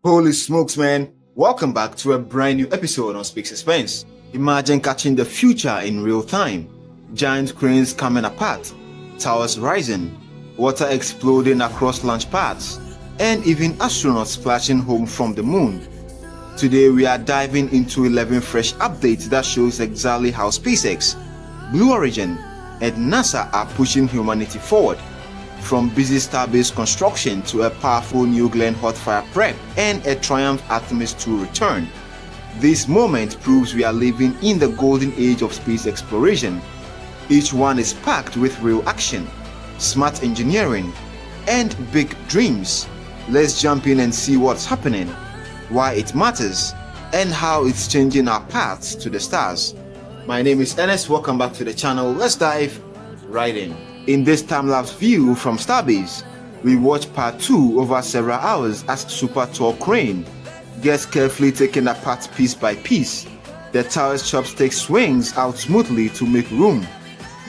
Holy smokes, man. Welcome back to a brand new episode on Speak Suspense. Imagine catching the future in real time. Giant cranes coming apart, towers rising, water exploding across launch pads, and even astronauts splashing home from the moon. Today we are diving into 11 fresh updates that shows exactly how SpaceX, Blue Origin, and NASA are pushing humanity forward. From busy Starbase construction to a powerful New Glenn hotfire prep and a triumph Artemis II return. This moment proves we are living in the golden age of space exploration. Each one is packed with real action, smart engineering, and big dreams. Let's jump in and see what's happening, why it matters, and how it's changing our paths to the stars. My name is Ernest, welcome back to the channel. Let's dive right in. In this time-lapse view from Starbase, we watch part 2 over several hours as super tall crane gets carefully taken apart piece by piece. The tower's chopstick swings out smoothly to make room,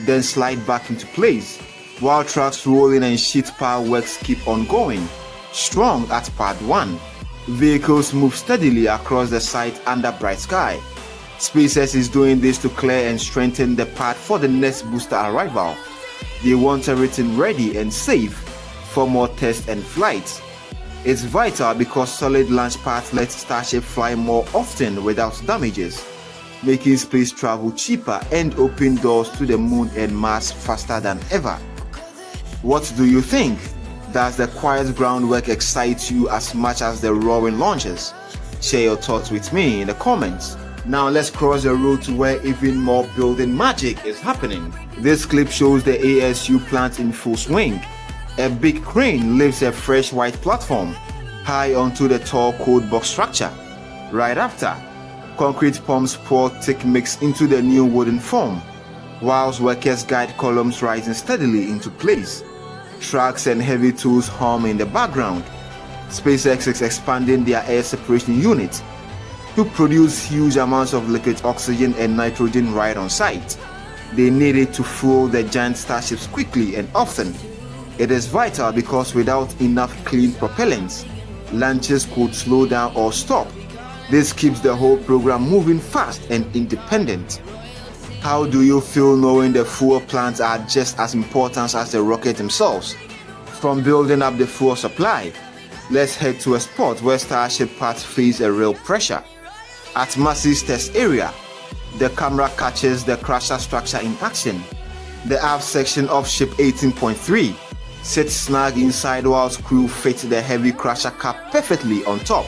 then slide back into place, while tracks rolling and sheet power works keep on going. Strong at part 1. Vehicles move steadily across the site under bright sky. SpaceX is doing this to clear and strengthen the path for the next booster arrival. They want everything ready and safe for more tests and flights. It's vital because solid launch paths let Starship fly more often without damages, making space travel cheaper and open doors to the moon and Mars faster than ever. What do you think? Does the quiet groundwork excite you as much as the roaring launches? Share your thoughts with me in the comments. Now let's cross the road to where even more building magic is happening. This clip shows the ASU plant in full swing. A big crane lifts a fresh white platform high onto the tall cold box structure. Right after, concrete pumps pour thick mix into the new wooden form, whilst workers guide columns rising steadily into place. Trucks and heavy tools hum in the background. SpaceX is expanding their air separation unit to produce huge amounts of liquid oxygen and nitrogen right on site. They need it to fuel the giant starships quickly and often. It is vital because without enough clean propellants, launches could slow down or stop. This keeps the whole program moving fast and independent. How do you feel knowing the fuel plants are just as important as the rocket themselves? From building up the fuel supply, let's head to a spot where Starship parts face a real pressure. At Massey's test area, the camera catches the crusher structure in action. The aft section of ship 18.3 sits snug inside whilst crew fit the heavy crusher cap perfectly on top,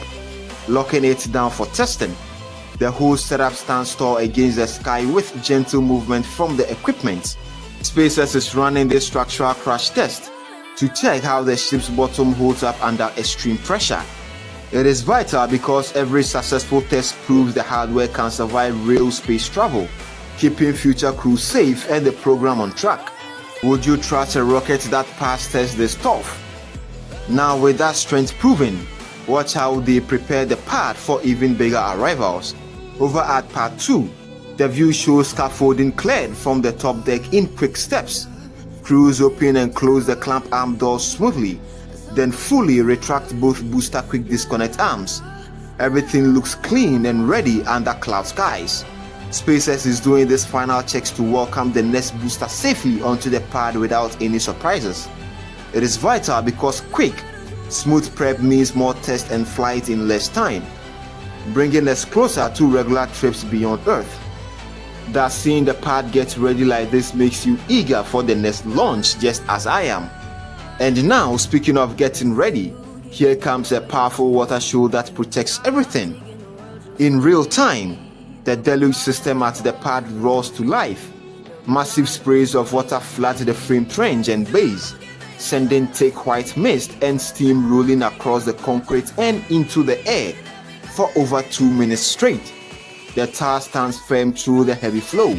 locking it down for testing. The whole setup stands tall against the sky with gentle movement from the equipment. SpaceX is running this structural crash test to check how the ship's bottom holds up under extreme pressure. It is vital because every successful test proves the hardware can survive real space travel, keeping future crews safe and the program on track. Would you trust a rocket that passed tests this tough? Now with that strength proven, watch how they prepare the path for even bigger arrivals. Over at part 2, the view shows scaffolding cleared from the top deck in quick steps. Crews open and close the clamp arm doors smoothly, then fully retract both booster quick disconnect arms. Everything looks clean and ready under cloud skies. SpaceX is doing these final checks to welcome the next booster safely onto the pad without any surprises. It is vital because quick, smooth prep means more tests and flights in less time, bringing us closer to regular trips beyond Earth. That seeing the pad get ready like this makes you eager for the next launch, just as I am. And now, speaking of getting ready, here comes a powerful water show that protects everything. In real time, the deluge system at the pad roars to life. Massive sprays of water flood the frame trench and base, sending thick white mist and steam rolling across the concrete and into the air for over 2 minutes straight. The tower stands firm through the heavy flow.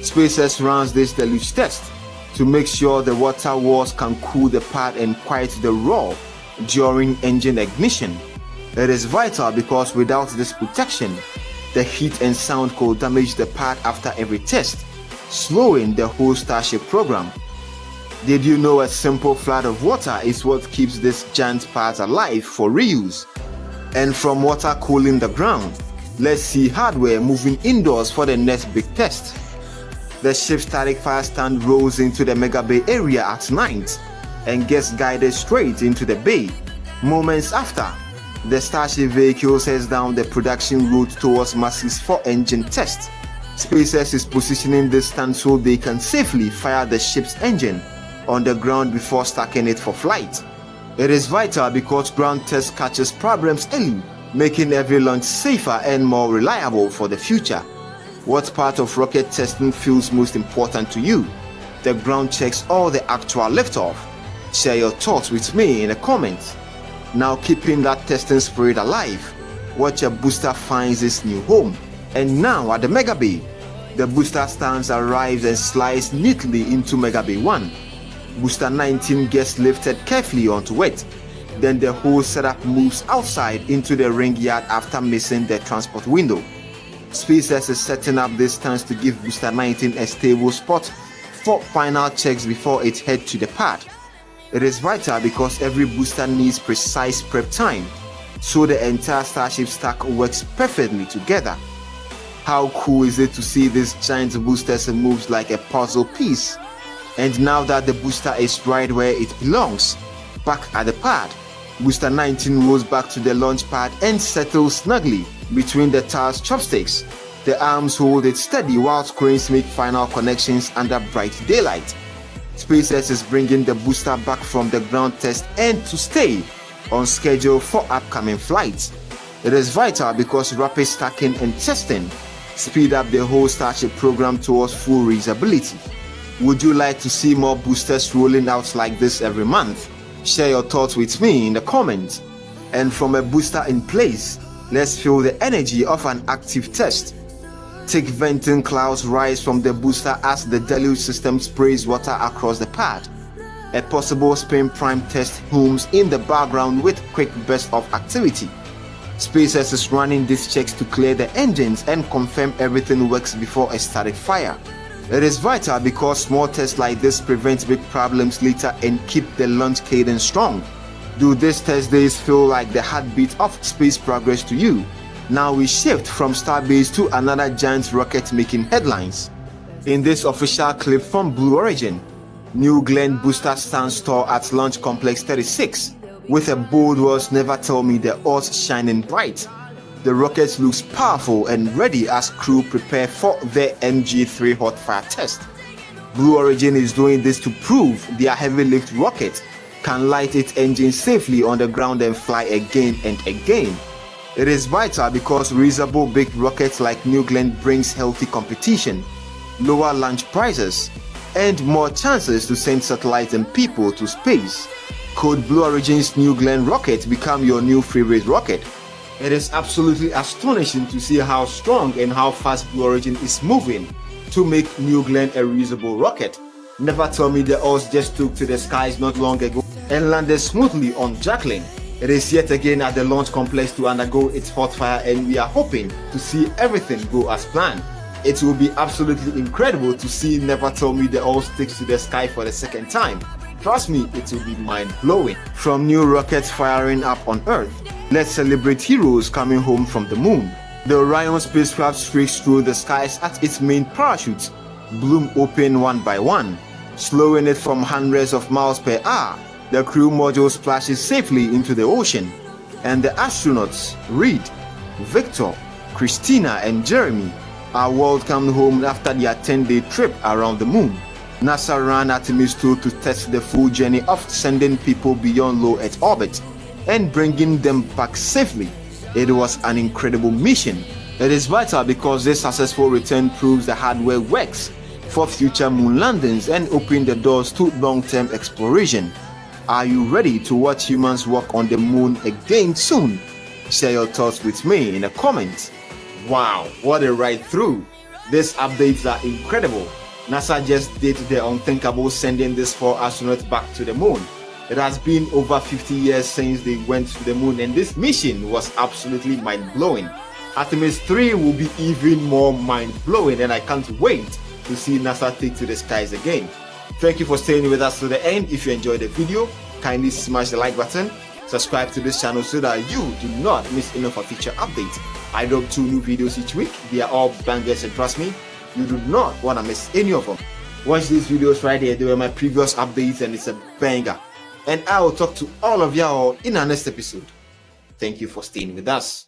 SpaceX runs this deluge test to make sure the water walls can cool the pad and quiet the roar during engine ignition. It is vital because without this protection, the heat and sound could damage the pad after every test, slowing the whole Starship program. Did you know a simple flood of water is what keeps these giant pads alive for reuse? And from water cooling the ground, let's see hardware moving indoors for the next big test. The ship's static fire stand rolls into the Mega Bay area at night and gets guided straight into the bay. Moments after, the Starship vehicle heads down the production route towards Massey's 4-engine test. SpaceX is positioning this stand so they can safely fire the ship's engine on the ground before stacking it for flight. It is vital because ground test catches problems early, making every launch safer and more reliable for the future. What part of rocket testing feels most important to you? The ground checks or the actual liftoff? Share your thoughts with me in the comments. Now, keeping that testing spirit alive, watch a booster finds its new home. And now at the Mega Bay, the booster stands arrives and slides neatly into Mega Bay 1. Booster 19 gets lifted carefully onto it. Then the whole setup moves outside into the ring yard after missing the transport window. SpaceX is setting up this stance to give Booster 19 a stable spot for final checks before it heads to the pad. It is vital because every booster needs precise prep time, so the entire Starship stack works perfectly together. How cool is it to see this giant booster moves like a puzzle piece? And now that the booster is right where it belongs, back at the pad, Booster 19 rolls back to the launch pad and settles snugly between the tower's chopsticks. The arms hold it steady while cranes make final connections under bright daylight. SpaceX is bringing the booster back from the ground test and to stay on schedule for upcoming flights. It is vital because rapid stacking and testing speed up the whole Starship program towards full reusability. Would you like to see more boosters rolling out like this every month? Share your thoughts with me in the comments. And from a booster in place, let's feel the energy of an active test. Thick venting clouds rise from the booster as the deluge system sprays water across the pad. A possible spin prime test hums in the background with quick bursts of activity. SpaceX is running these checks to clear the engines and confirm everything works before a static fire. It is vital because small tests like this prevent big problems later and keep the launch cadence strong. Do these test days feel like the heartbeat of space progress to you? Now we shift from Starbase to another giant rocket making headlines. In this official clip from Blue Origin, New Glenn booster stands tall at Launch Complex 36 with a bold words never tell me the odds shining bright. The rocket looks powerful and ready as crew prepare for their MG3 hotfire test. Blue Origin is doing this to prove their heavy lift rocket can light its engine safely on the ground and fly again and again. It is vital because reusable big rockets like New Glenn brings healthy competition, lower launch prices, and more chances to send satellites and people to space. Could Blue Origin's New Glenn rocket become your new favorite rocket? It is absolutely astonishing to see how strong and how fast Blue Origin is moving to make New Glenn a reusable rocket. Never tell me the odds just took to the skies not long ago and landed smoothly on Jacqueline. It is yet again at the launch complex to undergo its hot fire, and we are hoping to see everything go as planned. It will be absolutely incredible to see Never Tell Me the All sticks to the sky for the second time. Trust me, it will be mind-blowing. From new rockets firing up on Earth, let's celebrate heroes coming home from the moon. The Orion spacecraft streaks through the skies at its main parachutes, bloom open one by one, slowing it from hundreds of miles per hour. The crew module splashes safely into the ocean, and the astronauts, Reed, Victor, Christina, and Jeremy, are welcomed home after their 10-day trip around the moon. NASA ran Artemis II to test the full journey of sending people beyond low Earth orbit and bringing them back safely. It was an incredible mission. It is vital because this successful return proves the hardware works for future moon landings and open the doors to long-term exploration. Are you ready to watch humans walk on the moon again soon? Share your thoughts with me in the comments. Wow, what a ride through! These updates are incredible. NASA just did the unthinkable, sending these 4 astronauts back to the moon. It has been over 50 years since they went to the moon, and this mission was absolutely mind-blowing. Artemis III will be even more mind-blowing, and I can't wait to see NASA take to the skies again. Thank you for staying with us to the end. If you enjoyed the video, kindly smash the like button, Subscribe to this channel so that you do not miss any of our future updates. I drop 2 new videos each week. They are all bangers, and trust me, you do not want to miss any of them. Watch these videos right here. They were my previous updates and it's a banger. And I will talk to all of y'all in our next episode. Thank you for staying with us.